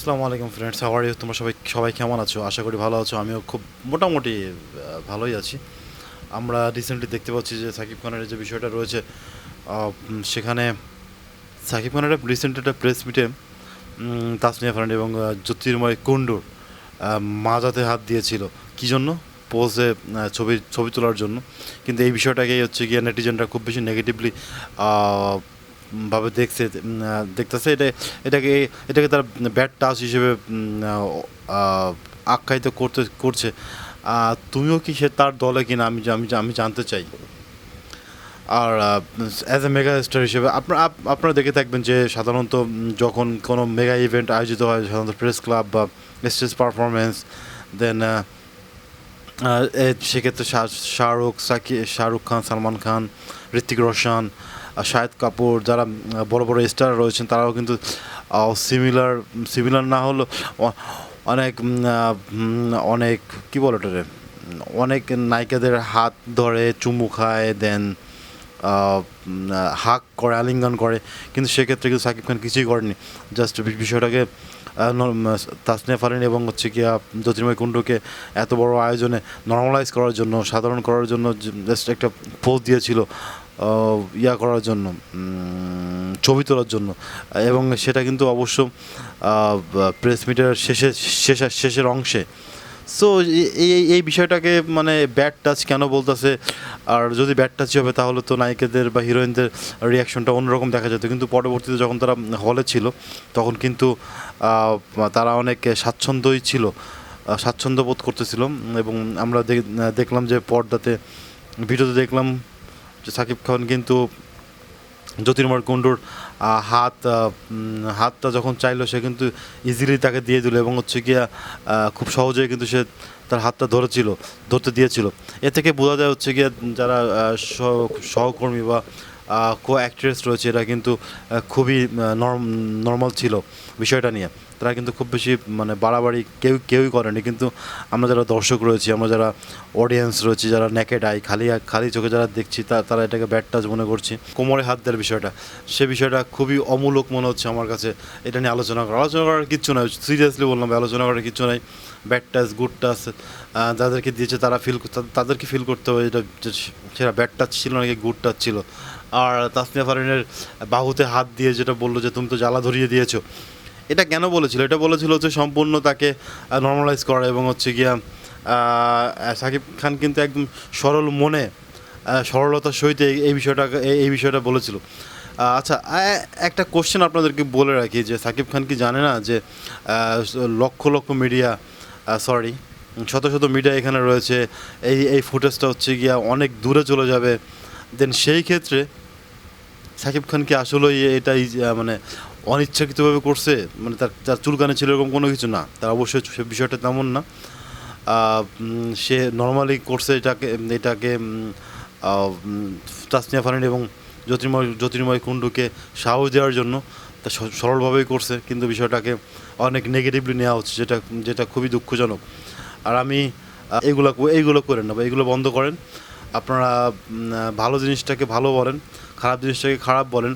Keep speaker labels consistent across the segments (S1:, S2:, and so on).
S1: আসসালামু আলাইকুম friends, how are you? তোমরা সবাই সবাই কেমন আছো? আশা করি ভালো আছো। আমিও খুব মোটামুটি ভালোই আছি। আমরা রিসেন্টলি দেখতে পাচ্ছি যে সাকিব খানের যে বিষয়টা রয়েছে, সেখানে সাকিব খানের রিসেন্ট একটা প্রেস মিটে তাসনিয়া ফারিন এবং জ্যোতির্ময় কুণ্ডুর মাজাতে হাত দিয়েছিল। কী জন্য? পোজে ছবি ছবি তোলার জন্য। কিন্তু এই বিষয়টাকেই হচ্ছে গিয়ে নেটিজেনরা খুব বেশি নেগেটিভলি ভাবে দেখতেছে। এটাকে এটাকে তার ব্যাড টাচ হিসেবে আখ্যায়িত করছে। তুমিও কি সে তার দলে কিনা আমি আমি আমি জানতে চাই। আর অ্যাজ এ মেগা স্টার হিসেবে আপনারা দেখে থাকবেন যে সাধারণত যখন কোনো মেগা ইভেন্ট আয়োজিত হয়, সাধারণত প্রেস ক্লাব বা স্টেজ পারফরমেন্স, দেন সেক্ষেত্রে শাহরুখ খান, সালমান খান, ঋত্বিক রোশন, শাহিদ কাপুর, যারা বড় বড় স্টার রয়েছেন, তারাও কিন্তু সিমিলার সিমিলার না হলেও অনেক অনেক কী বলে ওটারে, অনেক নায়িকাদের হাত ধরে চুমু খায়, দেন হাক করে, আলিঙ্গন করে। কিন্তু সেক্ষেত্রে কিন্তু সাকিব খান কিছুই করেনি। জাস্ট বিষয়টাকে তাসনিয়া ফারিন এবং হচ্ছে গিয়া জ্যোতির্ময় কুণ্ডুকে এত বড় আয়োজনে নর্মালাইজ করার জন্য, সাধারণ করার জন্য জাস্ট একটা পোজ দিয়েছিল, করার জন্য, ছবি তোলার জন্য। এবং সেটা কিন্তু অবশ্য প্রেস মিটের শেষের অংশে। সো এই বিষয়টাকে মানে ব্যাড টাচ কেন বলতেছে? আর যদি ব্যাড টাচই হবে তাহলে তো নায়িকাদের বা হিরোইনদের রিয়াকশনটা অন্যরকম দেখা যেত। কিন্তু পরবর্তীতে যখন তারা হলে ছিল, তখন কিন্তু তারা অনেক স্বাচ্ছন্দ্যই ছিল, স্বাচ্ছন্দ্য বোধ করতেছিল। এবং আমরা দেখলাম যে পর্দাতে, ভিডিওতে দেখলাম যে সাকিব খান কিন্তু জ্যোতির্ময় কুণ্ডুর হাতটা যখন চাইলো, সে কিন্তু ইজিলি তাকে দিয়ে দিল এবং হচ্ছে গিয়া খুব সহজেই কিন্তু সে তার হাতটা ধরতে দিয়েছিল। এ থেকে বোঝা যায় হচ্ছে গিয়া যারা সহকর্মী বা কো অ্যাক্ট্রেস রয়েছে, এরা কিন্তু খুবই নর্মাল ছিল বিষয়টা নিয়ে। তারা কিন্তু খুব বেশি মানে বাড়াবাড়ি কেউই করেনি। কিন্তু আমরা যারা দর্শক রয়েছি, আমরা যারা অডিয়েন্স রয়েছি, যারা নেকেড আই, খালি চোখে যারা দেখছি, তারা এটাকে ব্যাড টাচ মনে করছি। কোমরে হাত দেওয়ার বিষয়টা, সে বিষয়টা খুবই অমূলক মনে হচ্ছে আমার কাছে। এটা নিয়ে আলোচনা করার কিচ্ছু নয়। সিরিয়াসলি বললাম, আলোচনা করার কিচ্ছু নাই। ব্যাড টাচ, গুড টাচ, যাদেরকে দিয়েছে তাদেরকে ফিল করতে হবে এটা সেটা ব্যাড টাচ ছিল নাকি গুড টাচ ছিল। আর তাসনিয়া ফারিনের বাহুতে হাত দিয়ে যেটা বললো যে তুমি তো জ্বালা ধরিয়ে দিয়েছো, এটা কেন বলেছিল? এটা বলেছিল হচ্ছে সম্পূর্ণ তাকে নর্মালাইজ করা এবং হচ্ছে গিয়া সাকিব খান কিন্তু একদম সরল মনে, সরলতার সহিত এই বিষয়টা বলেছিল। আচ্ছা, একটা কোশ্চেন আপনাদেরকে বলে রাখি যে সাকিব খান কি জানে না যে লক্ষ লক্ষ মিডিয়া, সরি, শত শত মিডিয়া এখানে রয়েছে, এই ফুটেজটা হচ্ছে গিয়া অনেক দূরে চলে যাবে। দেন সেই ক্ষেত্রে সাকিব খান কি আসলেই এটাই মানে অনিচ্ছাকৃতভাবে করছে? মানে তার চুলকানি ছিল এরকম কোনো কিছু না। তার অবশ্যই সে বিষয়টা তেমন না। সে নর্মালি করছে এটাকে তাসনিয়া ফারিন এবং জ্যোতির্ময় কুণ্ডুকে সাহস দেওয়ার জন্য। তা সরলভাবেই করছে, কিন্তু বিষয়টাকে অনেক নেগেটিভলি নেওয়া হচ্ছে, যেটা যেটা খুবই দুঃখজনক। আর আমি এইগুলো করেন না, বা এইগুলো বন্ধ করেন। আপনারা ভালো জিনিসটাকে ভালো বলেন, খারাপ জিনিসটাকে খারাপ বলেন।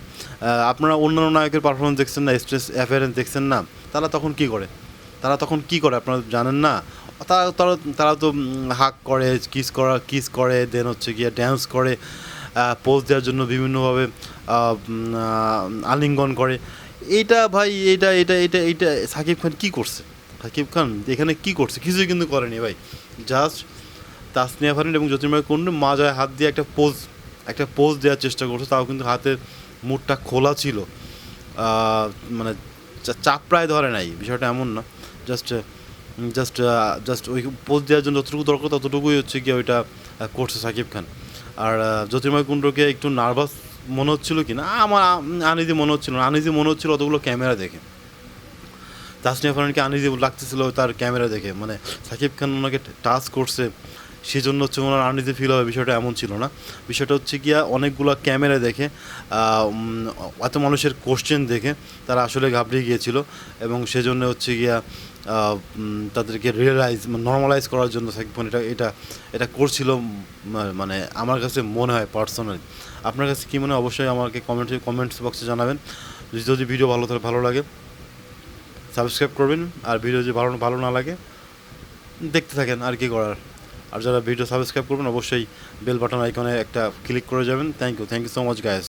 S1: আপনারা অন্যান্য নায়কের পারফরমেন্স দেখছেন না, স্ট্রেস অ্যাপিয়ারেন্স দেখছেন না, তারা তখন কি করে আপনারা জানেন না? তারা তারা তারা তো হাক করে, কিস করে, দেন হচ্ছে গিয়ে ড্যান্স করে, পোজ দেওয়ার জন্য বিভিন্নভাবে আলিঙ্গন করে। এইটা ভাই, এইটা এইটা এইটা এইটা সাকিব খান কী করছে? সাকিব খান এখানে কী করছে? কিছুই কিন্তু করেনি ভাই। জাস্ট তাসনিয়া ফারিন এবং জ্যোতির্ময় কুণ্ডু মাজায় হাত দিয়ে একটা পোজ দেওয়ার চেষ্টা করছে, তাও কিন্তু হাতের মুখটা খোলা ছিল, মানে চাপড়ায় ধরে নাই। বিষয়টা এমন না, জাস্ট জাস্ট জাস্ট ওই পোজ দেওয়ার জন্য যতটুকু দরকার ততটুকুই হচ্ছে গিয়ে ওইটা করছে সাকিব খান। আর জ্যোতির্ময় কুণ্ডুকে একটু নার্ভাস মনে হচ্ছিল কি না, আমার আনইজি মনে হচ্ছিল অতগুলো ক্যামেরা দেখে। তাসনিয়া ফারিনকে আনইজি লাগতেছিল তার ক্যামেরা দেখে, মানে সাকিব খান ওনাকে টাচ করছে সেই জন্য হচ্ছে ওনার আনইজি ফিল হবে, বিষয়টা এমন ছিল না। বিষয়টা হচ্ছে গিয়া অনেকগুলো ক্যামেরা দেখে, এত মানুষের কোশ্চেন দেখে তারা আসলে ঘাবড়ে গিয়েছিল। এবং সেজন্য হচ্ছে গিয়া তাদেরকে নর্মালাইজ করার জন্য সাকিব খান এটা এটা করছিল, মানে আমার কাছে মনে হয় পার্সোনালি। আপনার কাছে কী মনে হয় অবশ্যই আমাকে কমেন্টস বক্সে জানাবেন। যদি ভিডিও ভালো লাগে সাবস্ক্রাইব করবেন। আর ভিডিও যদি ভালো ভালো না লাগে দেখতে থাকেন, আর কি করার। আর যারা ভিডিও সাবস্ক্রাইব করবেন অবশ্যই বেল বাটন আইকনে একটা ক্লিক করে যাবেন। Thank you so much guys.